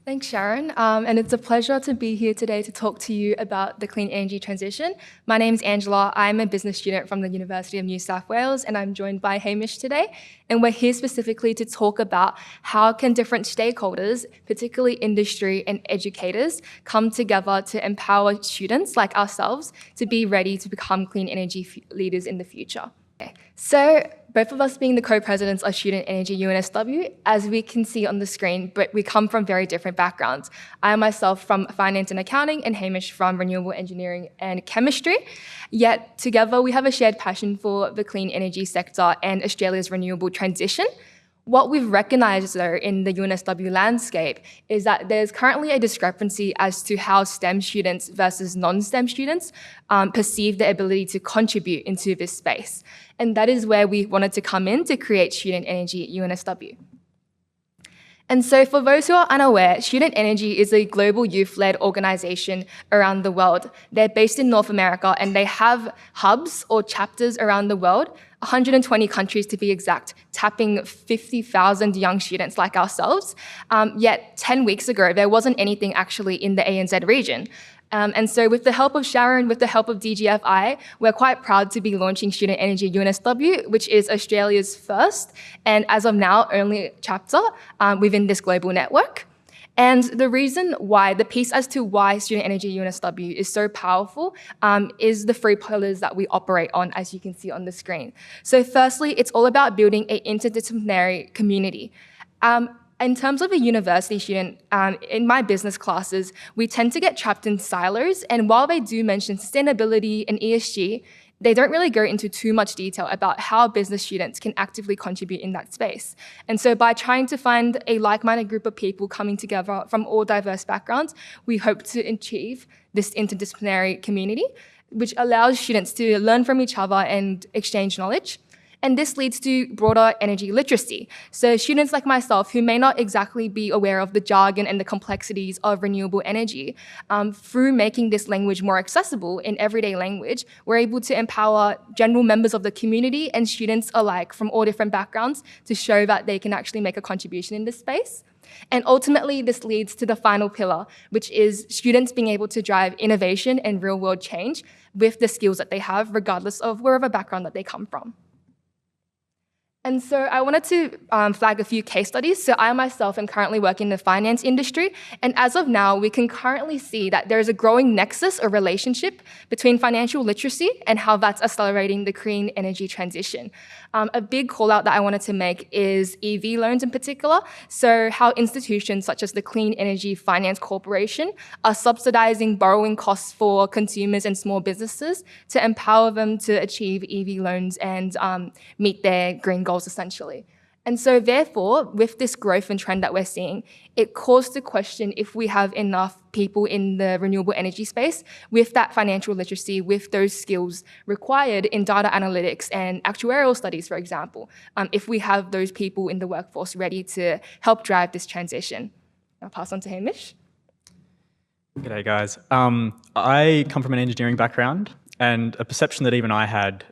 Thanks, Sharon. And it's a pleasure to be here today to talk to you about the clean energy transition. My name is Angela. I'm a business student from the University of New South Wales, and I'm joined by Hamish today. And we're here specifically to talk about how can different stakeholders, particularly industry and educators, come together to empower students like ourselves to be ready to become clean energy leaders in the future. Okay. So both of us being the co-presidents of Student Energy UNSW, as we can see on the screen, but we come from very different backgrounds. I myself from finance and accounting, and Hamish from renewable engineering and chemistry. Yet together we have a shared passion for the clean energy sector and Australia's renewable transition. What we've recognised, though, in the UNSW landscape is that there's currently a discrepancy as to how STEM students versus non-STEM students perceive their ability to contribute into this space. And that is where we wanted to come in to create Student Energy at UNSW. And so for those who are unaware, Student Energy is a global youth-led organisation around the world. They're based in North America and they have hubs or chapters around the world, 120 countries to be exact, tapping 50,000 young students like ourselves. Yet 10 weeks ago, there wasn't anything actually in the ANZ region. And so with the help of Sharon, with the help of DGFI, we're quite proud to be launching Student Energy UNSW, which is Australia's first, and as of now, only chapter within this global network. And the reason why, the piece as to why Student Energy UNSW is so powerful is the 3 pillars that we operate on, as you can see on the screen. So firstly, it's all about building an interdisciplinary community. In terms of a university student, in my business classes, we tend to get trapped in silos, and while they do mention sustainability and ESG, they don't really go into too much detail about how business students can actively contribute in that space. And so by trying to find a like-minded group of people coming together from all diverse backgrounds, we hope to achieve this interdisciplinary community, which allows students to learn from each other and exchange knowledge. And this leads to broader energy literacy. So students like myself who may not exactly be aware of the jargon and the complexities of renewable energy, through making this language more accessible in everyday language, we're able to empower general members of the community and students alike from all different backgrounds to show that they can actually make a contribution in this space. And ultimately, this leads to the final pillar, which is students being able to drive innovation and real-world change with the skills that they have, regardless of wherever background that they come from. And so I wanted to flag a few case studies. So I myself am currently working in the finance industry, and as of now, we can currently see that there is a growing nexus or relationship between financial literacy and how that's accelerating the clean energy transition. A big call out that I wanted to make is EV loans in particular. So how institutions such as the Clean Energy Finance Corporation are subsidizing borrowing costs for consumers and small businesses to empower them to achieve EV loans and meet their green goals essentially. And so therefore, with this growth and trend that we're seeing, it calls to question if we have enough people in the renewable energy space with that financial literacy, with those skills required in data analytics and actuarial studies, for example, if we have those people in the workforce ready to help drive this transition. I'll pass on to Hamish. G'day guys. I come from an engineering background, and a perception that even I had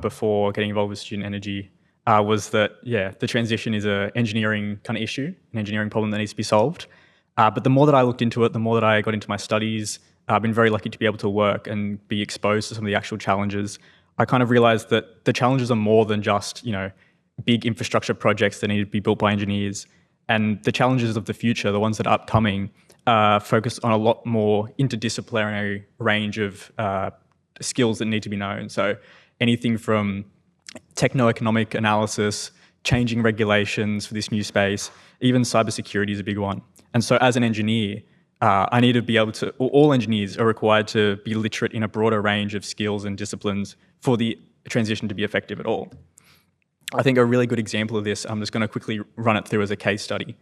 before getting involved with Student Energy was that, the transition is an engineering kind of issue, an engineering problem that needs to be solved. But the more that I looked into it, the more that I got into my studies, I've been very lucky to be able to work and be exposed to some of the actual challenges. I kind of realized that the challenges are more than just, big infrastructure projects that need to be built by engineers. And the challenges of the future, the ones that are upcoming, focus on a lot more interdisciplinary range of skills that need to be known. So anything from techno-economic analysis, changing regulations for this new space, even cybersecurity is a big one. And so as an engineer, I need to be able to, all engineers are required to be literate in a broader range of skills and disciplines for the transition to be effective at all. I think a really good example of this, I'm just going to quickly run it through as a case study,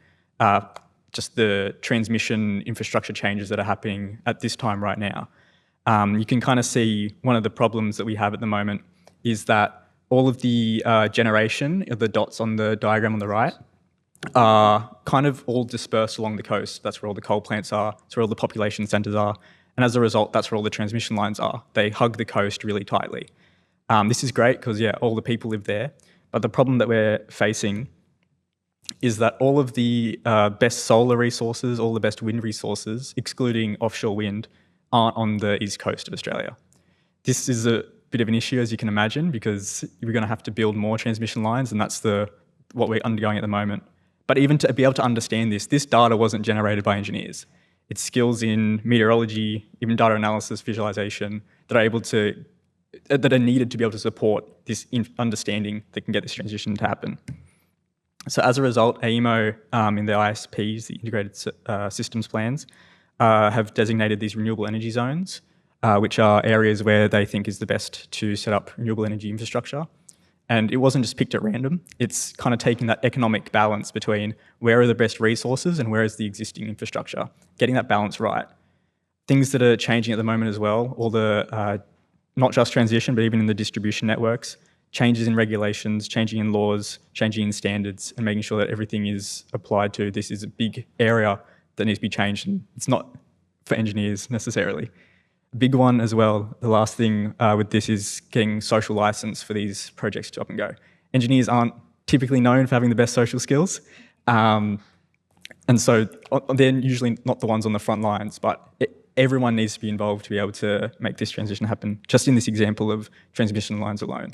just the transmission infrastructure changes that are happening at this time right now. You can kind of see one of the problems that we have at the moment is that all of the generation of the dots on the diagram on the right are kind of all dispersed along the coast. That's where all the coal plants are, that's where all the population centres are, and as a result, that's where all the transmission lines are. They hug the coast really tightly. This is great because, all the people live there, but the problem that we're facing is that all of the best solar resources, all the best wind resources, excluding offshore wind, aren't on the east coast of Australia. This is a bit of an issue, as you can imagine, because we're going to have to build more transmission lines, and that's what we're undergoing at the moment. But even to be able to understand this data wasn't generated by engineers. It's skills in meteorology, even data analysis, visualization, that are needed to be able to support this understanding that can get this transition to happen. So as a result, AEMO in their ISPs, the Integrated Systems Plans, have designated these renewable energy zones, which are areas where they think is the best to set up renewable energy infrastructure. And it wasn't just picked at random. It's kind of taking that economic balance between where are the best resources and where is the existing infrastructure, getting that balance right. Things that are changing at the moment as well, all the, not just transition, but even in the distribution networks, changes in regulations, changing in laws, changing in standards, and making sure that everything is applied to. This is a big area that needs to be changed, and it's not for engineers necessarily. Big one as well, the last thing with this is getting social license for these projects to up and go. Engineers aren't typically known for having the best social skills, and so they're usually not the ones on the front lines, but everyone needs to be involved to be able to make this transition happen, just in this example of transmission lines alone.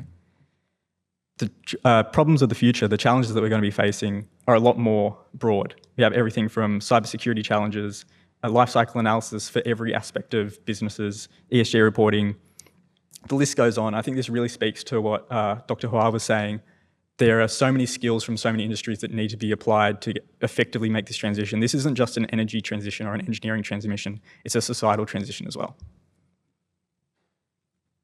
The problems of the future, the challenges that we're going to be facing are a lot more broad. We have everything from cybersecurity challenges, a life cycle analysis for every aspect of businesses, ESG reporting. The list goes on. I think this really speaks to what Dr. Hua was saying. There are so many skills from so many industries that need to be applied to effectively make this transition. This isn't just an energy transition or an engineering transition, it's a societal transition as well.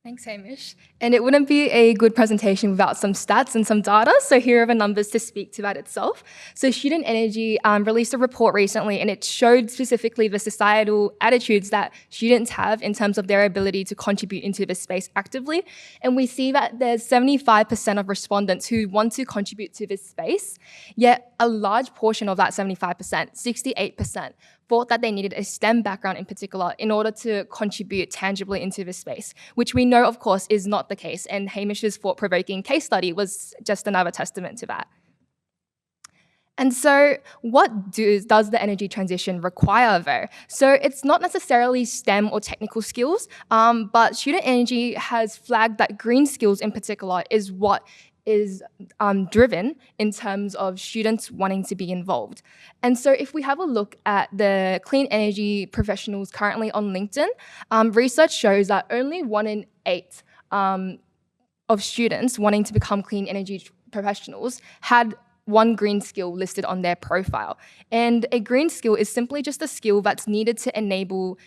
Thanks, Hamish. And it wouldn't be a good presentation without some stats and some data. So here are the numbers to speak to that itself. So Student Energy released a report recently, and it showed specifically the societal attitudes that students have in terms of their ability to contribute into this space actively. And we see that there's 75% of respondents who want to contribute to this space, yet a large portion of that 75%, 68%, thought that they needed a STEM background in particular in order to contribute tangibly into this space, which we know, of course, is not the case. And Hamish's thought-provoking case study was just another testament to that. And so what does the energy transition require, though? So it's not necessarily STEM or technical skills, but Student Energy has flagged that green skills in particular is what is driven in terms of students wanting to be involved. And so if we have a look at the clean energy professionals currently on LinkedIn, research shows that only 1 in 8 of students wanting to become clean energy professionals had one green skill listed on their profile. And a green skill is simply just a skill that's needed to enable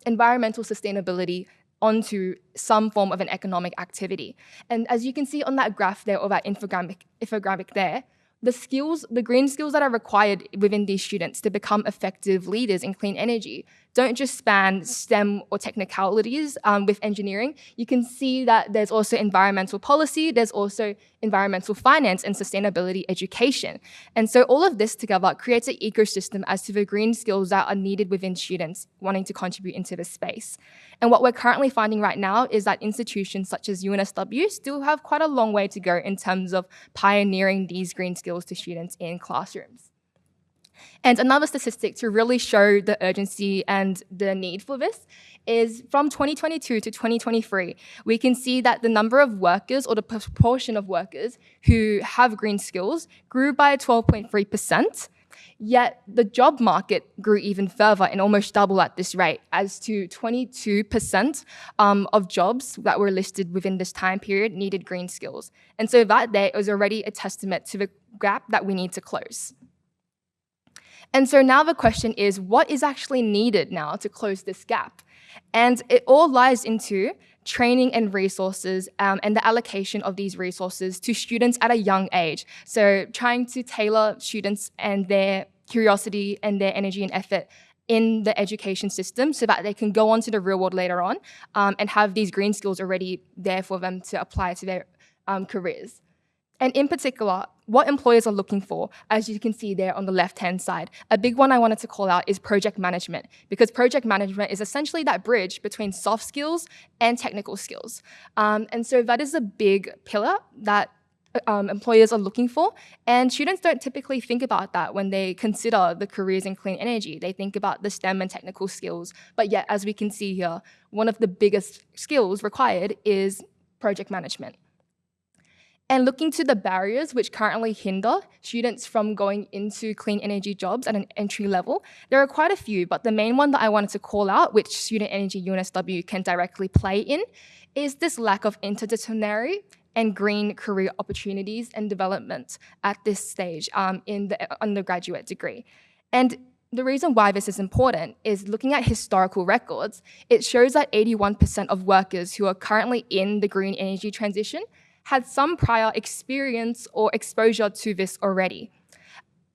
environmental sustainability onto some form of an economic activity. And as you can see on that graph there, or that infographic there, the green skills that are required within these students to become effective leaders in clean energy don't just span STEM or technicalities with engineering. You can see that there's also environmental policy, there's also environmental finance and sustainability education. And so all of this together creates an ecosystem as to the green skills that are needed within students wanting to contribute into this space. And what we're currently finding right now is that institutions such as UNSW still have quite a long way to go in terms of pioneering these green skills to students in classrooms. And another statistic to really show the urgency and the need for this is from 2022 to 2023, we can see that the number of workers, or the proportion of workers who have green skills, grew by 12.3%, yet the job market grew even further and almost double at this rate, as to 22% of jobs that were listed within this time period needed green skills. And so that there is already a testament to the gap that we need to close. And so now the question is, what is actually needed now to close this gap? And it all lies into training and resources and the allocation of these resources to students at a young age. So trying to tailor students and their curiosity and their energy and effort in the education system so that they can go on to the real world later on and have these green skills already there for them to apply to their careers. And in particular, what employers are looking for, as you can see there on the left-hand side. A big one I wanted to call out is project management, because project management is essentially that bridge between soft skills and technical skills. And so that is a big pillar that employers are looking for. And students don't typically think about that when they consider the careers in clean energy. They think about the STEM and technical skills. But yet, as we can see here, one of the biggest skills required is project management. And looking to the barriers which currently hinder students from going into clean energy jobs at an entry level, there are quite a few, but the main one that I wanted to call out, which Student Energy UNSW can directly play in, is this lack of interdisciplinary and green career opportunities and development at this stage in the undergraduate degree. And the reason why this is important is looking at historical records, it shows that 81% of workers who are currently in the green energy transition had some prior experience or exposure to this already.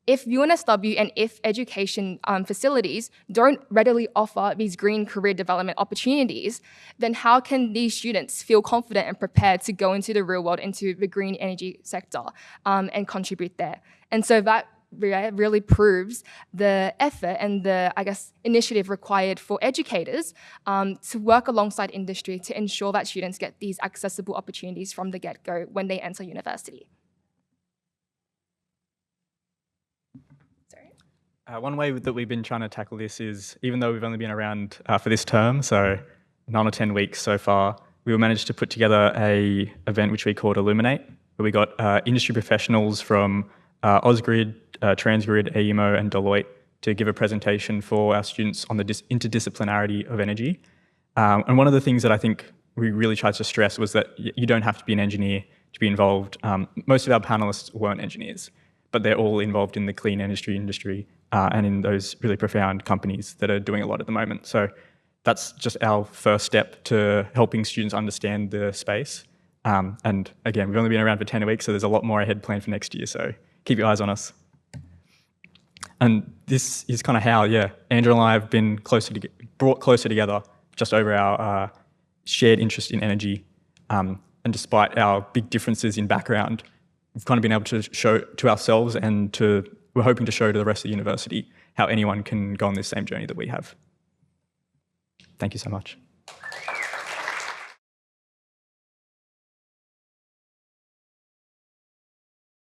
If UNSW and if education facilities don't readily offer these green career development opportunities, then how can these students feel confident and prepared to go into the real world, into the green energy sector and contribute there? And so that really proves the effort and the, I guess, initiative required for educators to work alongside industry to ensure that students get these accessible opportunities from the get-go when they enter university. One way that we've been trying to tackle this is, even though we've only been around for this term, so 9 or 10 weeks so far, we managed to put together an event which we called Illuminate, where we got industry professionals from Ausgrid, Transgrid, AEMO and Deloitte to give a presentation for our students on the interdisciplinarity of energy. And one of the things that I think we really tried to stress was that you don't have to be an engineer to be involved. Most of our panelists weren't engineers, but they're all involved in the clean industry and in those really profound companies that are doing a lot at the moment. So that's just our first step to helping students understand the space. And again, we've only been around for 10 weeks, so there's a lot more ahead planned for next year, so keep your eyes on us. And this is kind of how, Andrew and I have been brought closer together just over our shared interest in energy. And despite our big differences in background, we've kind of been able to show to ourselves and we're hoping to show to the rest of the university how anyone can go on this same journey that we have. Thank you so much.